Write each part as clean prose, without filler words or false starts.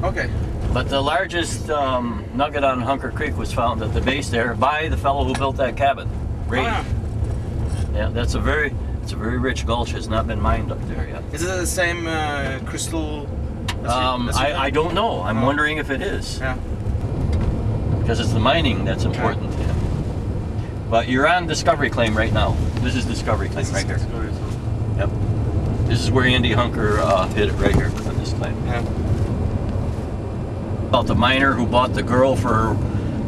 Okay. But the largest nugget on Hunker Creek was found at the base there by the fellow who built that cabin. Grady. Oh, yeah, it's a very rich gulch. It's not been mined up there yet. Is it the same crystal? I don't know. I'm wondering if it is. Yeah. Because it's the mining that's important. Yeah. But you're on Discovery Claim right now. This is Discovery Claim right here. Yep. This is where Andy Hunker hit it right here on this claim. Yeah. About the miner who bought the girl for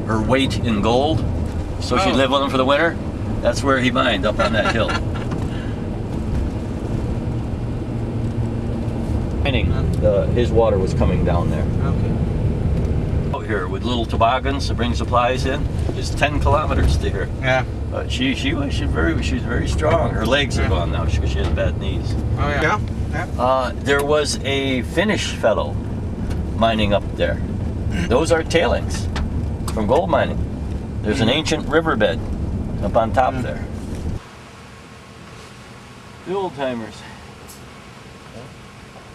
her weight in gold, so she'd live with him for the winter. That's where he mined, up on that hill. Mining, his water was coming down there. Okay. Out here with little toboggans to bring supplies in. It's 10 kilometers to here. Yeah. But she's very strong. Her legs are gone now because she has bad knees. Oh yeah. Yeah. There was a Finnish fellow mining up there. Those are tailings from gold mining. There's an ancient riverbed up on top there. The old timers.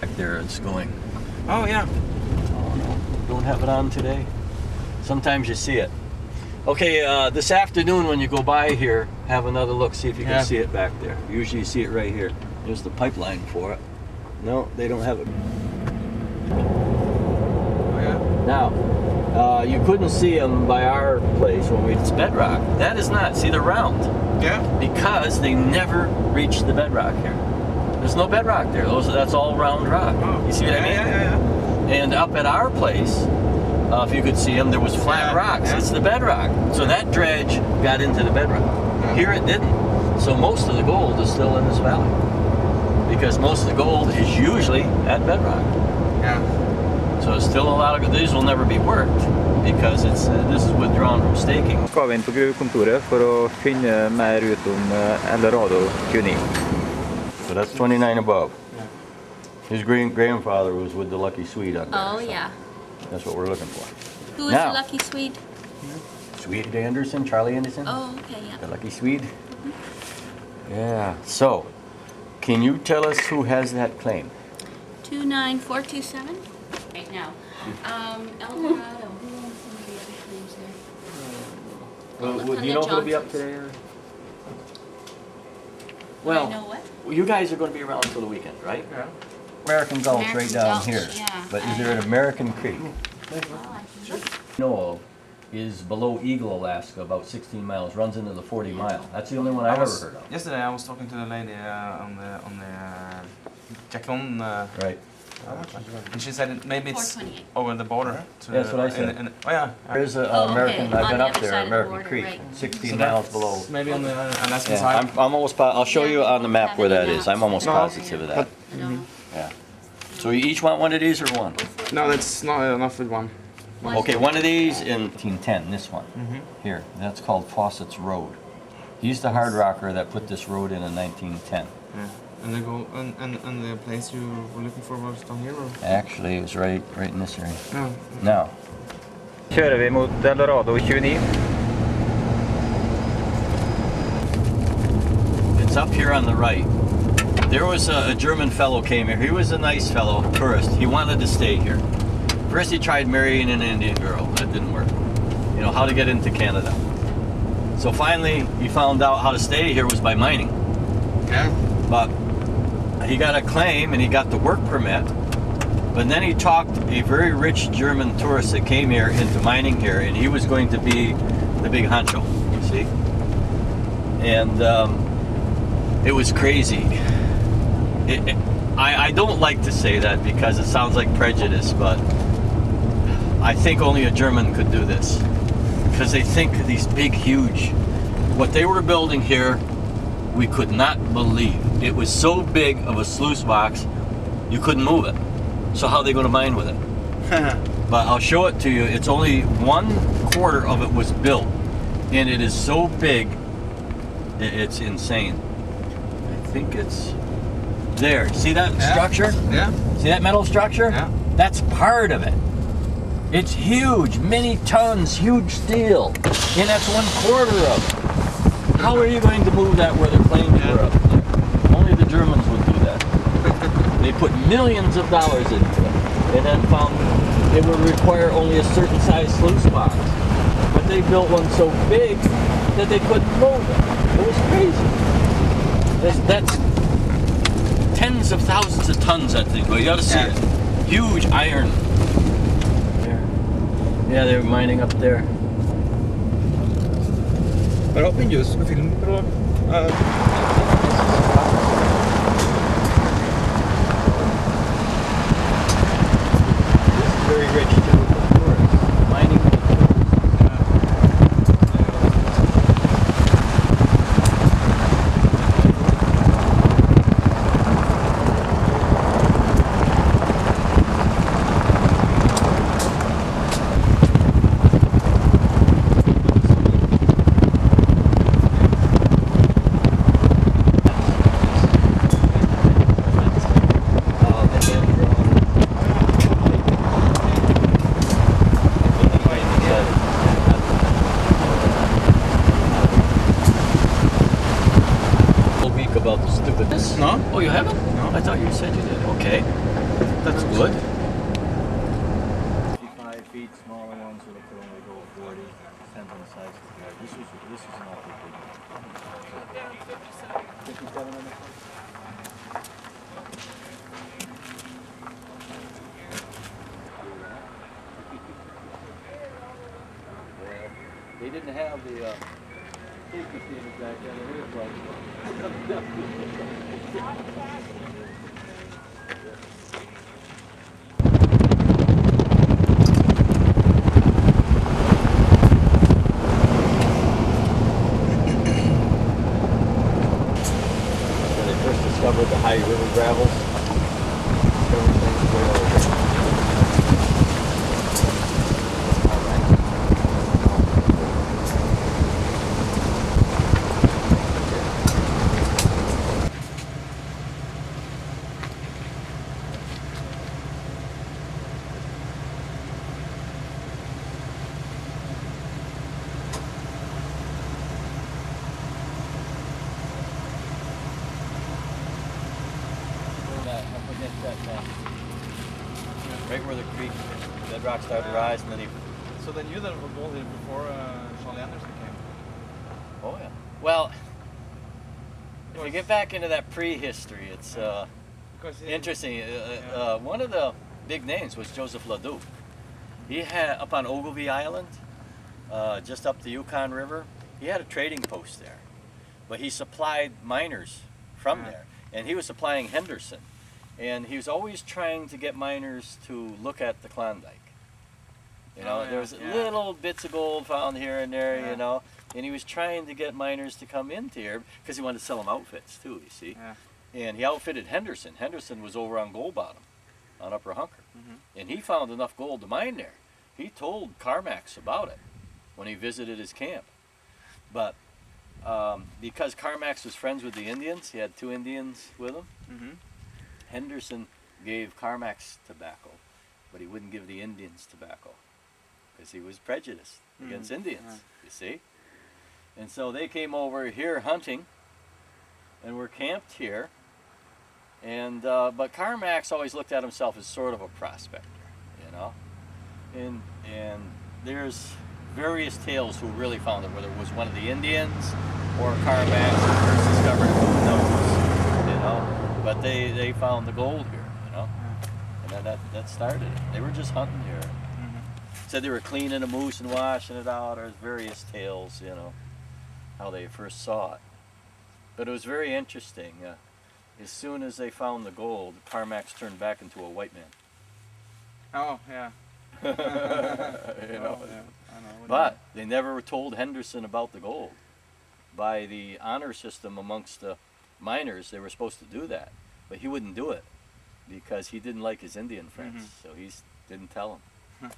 Back there it's going. Oh yeah. Oh no, don't have it on today. Sometimes you see it. Okay, this afternoon when you go by here, have another look, see if you can see it back there. Usually you see it right here. There's the pipeline for it. No, they don't have it. Now, you couldn't see them by our place when it's bedrock. That is not. See, they're round. Yeah. Because they never reached the bedrock here. There's no bedrock there. That's all round rock. Oh. You see what I mean? Yeah. And up at our place, if you could see them, there was flat rocks. It's the bedrock. So that dredge got into the bedrock. Here it didn't. So most of the gold is still in this valley. Because most of the gold is usually at bedrock. Yeah. So there's still a lot of these will never be worked because this is withdrawn from staking. Ska vi in på gruvkontoret for å finne mer ut om Eldorado 29. So that's 29 above. Yeah. His grandfather was with the Lucky Swede on there. Oh, so yeah. that's what we're looking for. Who is the Lucky Swede? Swede Anderson, Charlie Anderson. Oh, okay, yeah. The Lucky Swede. Mm-hmm. Yeah. So, can you tell us who has that claim? 29427. Right now. Eldorado. Who owns some of the other claims there? Well, do you know who'll be up today? Or? Well, I know what? You guys are going to be around until the weekend, right? Yeah. American Gulch American right down Gulch, here. yeah. But is there an American Creek? Well, I can look. Know of is below Eagle, Alaska, about 16 miles, runs into the 40 mile. That's the only one I've ever heard of. Yesterday I was talking to the lady on the Jacqueline. Right. And she said maybe it's 428. over the border. To That's what I said. Oh yeah. There's an Oh, okay. American, I've On been the up other there, side of the American border, Creek, right. 16 miles below. Maybe on the Alaskan Yeah, side. I'm almost I'll show you on the map where that is. I'm almost positive of that. No. Yeah. So you each want one of these or one? No, that's not enough with one. Okay, one of these in 1910, this one. Here, that's called Fawcett's Road. He's the hard rocker that put this road in 1910. Yeah. And the go and the place you were looking for was down here, or? Actually, it was right in this area. Oh. Now, Kör vi mot Eldorado 29. it's up here on the right. There was a German fellow came here. He was a nice fellow, tourist. He wanted to stay here. First he tried marrying an Indian girl. That didn't work. You know, how to get into Canada. So finally, he found out how to stay here was by mining. Yeah. But he got a claim and he got the work permit. But then he talked a very rich German tourist that came here into mining here, and he was going to be the big honcho, you see? And it was crazy. I don't like to say that because it sounds like prejudice, but I think only a German could do this. Because they think these big, huge, what they were building here, we could not believe. It was so big of a sluice box, you couldn't move it. So how are they going to mine with it? But I'll show it to you. It's only 1/4 of it was built, and it is so big, it's insane. I think it's there. See that structure? Yeah. See that metal structure? Yeah. That's part of it. It's huge, many tons, huge steel, and that's 1/4 of it. How are you going to move that where they're playing for up there? Only the Germans would do that. They put millions of dollars into it. and then found it would require only a certain size sluice box. But they built one so big that they couldn't move it. It was crazy. That's tens of thousands of tons, that thing. But you gotta see it. Huge iron. There. Yeah, they were mining up there. Pero open juice, film, pero Very rich too, of course. Mining. About the stupidness. No? Oh, you haven't? No. I thought you said you did. Okay. That's good. 55 feet, smaller ones will only go 40. Depends on the size of the guy. This is not too big. 57 on this one? Yeah. They didn't have the safety standards back then. It was like when they first discovered the high river gravels. Discovered things way over there. Right where the creek, bedrock started to rise, and then he. So they knew that it was gold here before Charlie Anderson came. Oh yeah. Well, if you get back into that prehistory, it's interesting. One of the big names was Joseph Ledoux. He had up on Ogilvy Island, just up the Yukon River. He had a trading post there, but he supplied miners from there, and he was supplying Henderson. And he was always trying to get miners to look at the Klondike. You know, there was little bits of gold found here and there, you know, and he was trying to get miners to come into here because he wanted to sell them outfits too, you see. And he outfitted Henderson. Henderson was over on Gold Bottom, on Upper Hunker. And he found enough gold to mine there. He told Carmax about it when he visited his camp. But because Carmax was friends with the Indians, he had 2 Indians with him. Henderson gave Carmax tobacco, but he wouldn't give the Indians tobacco because he was prejudiced against Indians, you see. And so they came over here hunting and were camped here. And but Carmax always looked at himself as sort of a prospector, you know. And there's various tales who really found it, whether it was one of the Indians or Carmax who first discovered it, who knows, you know. But they found the gold here, you know, and that started it. They were just hunting here. Said they were cleaning a moose and washing it out. There's various tales, you know, how they first saw it. But it was very interesting. As soon as they found the gold, Carmax turned back into a white man. Oh, yeah. You know. I know. But they never told Henderson about the gold. By the honor system amongst the miners, they were supposed to do that, but he wouldn't do it because he didn't like his Indian friends, so he didn't tell them.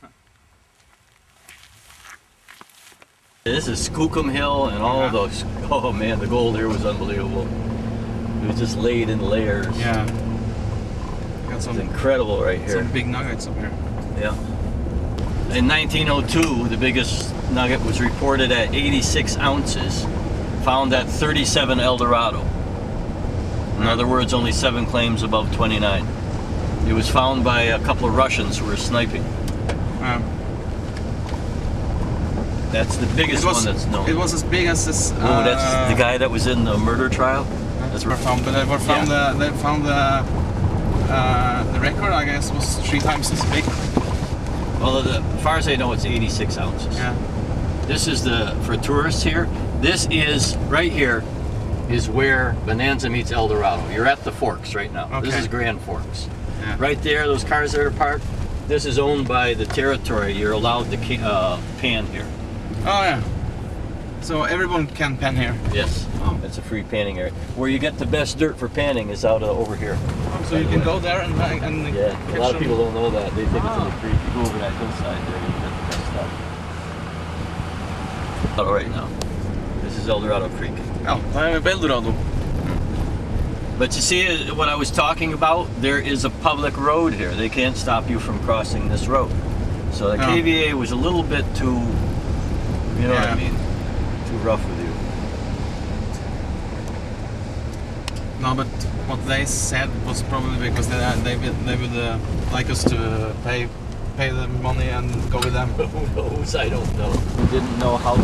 This is Skookum Hill and all those. Oh man, the gold here was unbelievable. It was just laid in layers. Yeah. Got some it's incredible right here. Some big nuggets up here. Yeah. In 1902, the biggest nugget was reported at 86 ounces, found at 37 Eldorado. In other words, only 7 claims above 29. It was found by a couple of Russians who were sniping. That's the biggest one that's known. It was as big as this. Oh, that's the guy that was in the murder trial. That's where found, but they found the record. I guess was 3 times as big. Well, as far as I know, it's 86 ounces. Yeah. This is for tourists here. This is right here is where Bonanza meets Eldorado. You're at the Forks right now. Okay. This is Grand Forks. Yeah. Right there, those cars that are parked. This is owned by the territory. You're allowed to pan here. Oh yeah. So everyone can pan here. Yes, it's a free panning area. Where you get the best dirt for panning is out over here. So you can go there and Yeah, catch a lot of them. people don't know that. They think it's in the creek. You go over that hillside there, you get the best stuff. All right now, this is Eldorado Creek. Ja, da er vi på Eldorado. But you see what I was talking about? There is a public road here. They can't stop you from crossing this road. So the Yeah. KVA was a little bit too, you know what I Yeah. mean? Too rough with you. No, but what they said was probably because they would like us to pay the money and go with them. Who knows? I don't know. Who didn't know how to,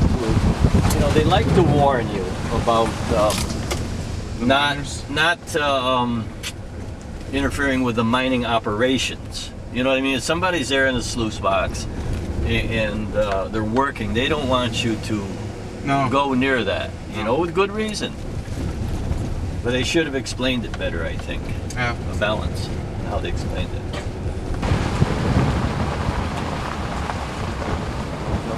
you know, they like to warn you about not interfering with the mining operations. You know what I mean? If somebody's there in the sluice box and they're working, they don't want you to go near that, you know, with good reason. But they should have explained it better, I think. Yeah. A balance, how they explained it.